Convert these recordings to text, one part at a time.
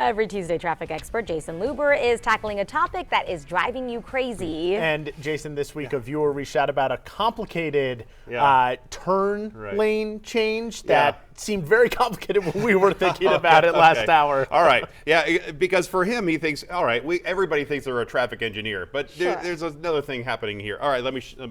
Every Tuesday, traffic expert Jason Luber is tackling a topic that is driving you crazy. And Jason, this week a viewer reached out about a complicated turn lane change that seemed very complicated when we were thinking about it last hour. All right. Yeah, because for him, he thinks, all right, everybody thinks they're a traffic engineer, but there's another thing happening here. All right,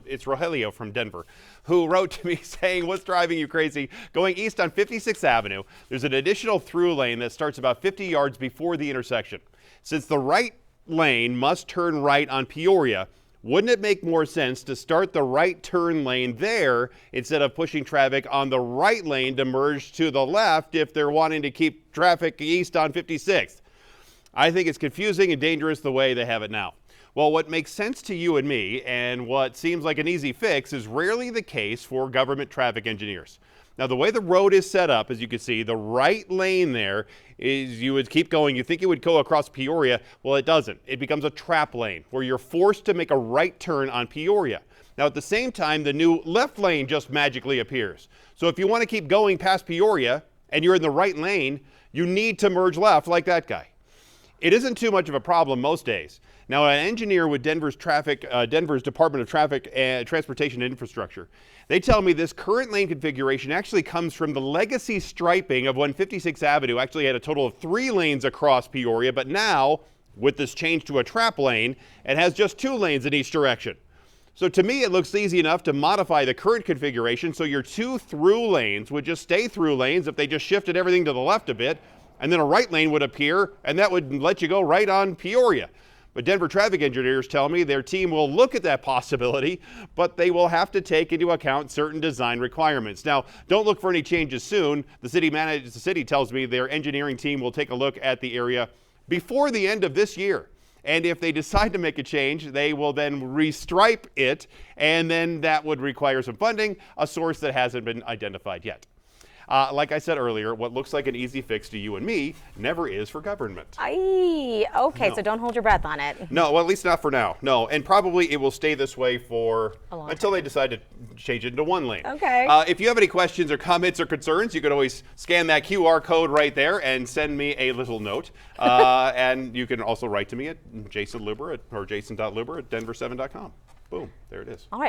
it's Rogelio from Denver, who wrote to me saying, what's driving you crazy? Going east on 56th Avenue, there's an additional through lane that starts about 50 yards before the intersection. Since the right lane must turn right on Peoria, wouldn't it make more sense to start the right turn lane there instead of pushing traffic on the right lane to merge to the left if they're wanting to keep traffic east on 56th? I think it's confusing and dangerous the way they have it now. Well, what makes sense to you and me and what seems like an easy fix is rarely the case for government traffic engineers. Now, the way the road is set up, as you can see, the right lane there is you would keep going. You think it would go across Peoria. Well, it doesn't. It becomes a trap lane where you're forced to make a right turn on Peoria. Now, at the same time, the new left lane just magically appears. So if you want to keep going past Peoria and you're in the right lane, you need to merge left like that guy. It isn't too much of a problem most days. Now, an engineer with Denver's Department of Traffic and Transportation and Infrastructure, they tell me this current lane configuration actually comes from the legacy striping of when 56th Avenue actually had a total of 3 lanes across Peoria, but now, with this change to a trap lane, it has just 2 lanes in each direction. So to me, it looks easy enough to modify the current configuration so your 2 through lanes would just stay through lanes if they just shifted everything to the left a bit, and then a right lane would appear, and that would let you go right on Peoria. But Denver traffic engineers tell me their team will look at that possibility, but they will have to take into account certain design requirements. Now, don't look for any changes soon. The city tells me their engineering team will take a look at the area before the end of this year. And if they decide to make a change, they will then restripe it, and then that would require some funding, a source that hasn't been identified yet. Like I said earlier, what looks like an easy fix to you and me never is for government. Okay, No. so don't hold your breath on it. No, well, at least not for now. No, and probably it will stay this way for until they decide to change it into 1 lane. Okay. If you have any questions or comments or concerns, you can always scan that QR code right there and send me a little note. And you can also write to me at Jason Luber or jason.luber@denver7.com. Boom, there it is. All right.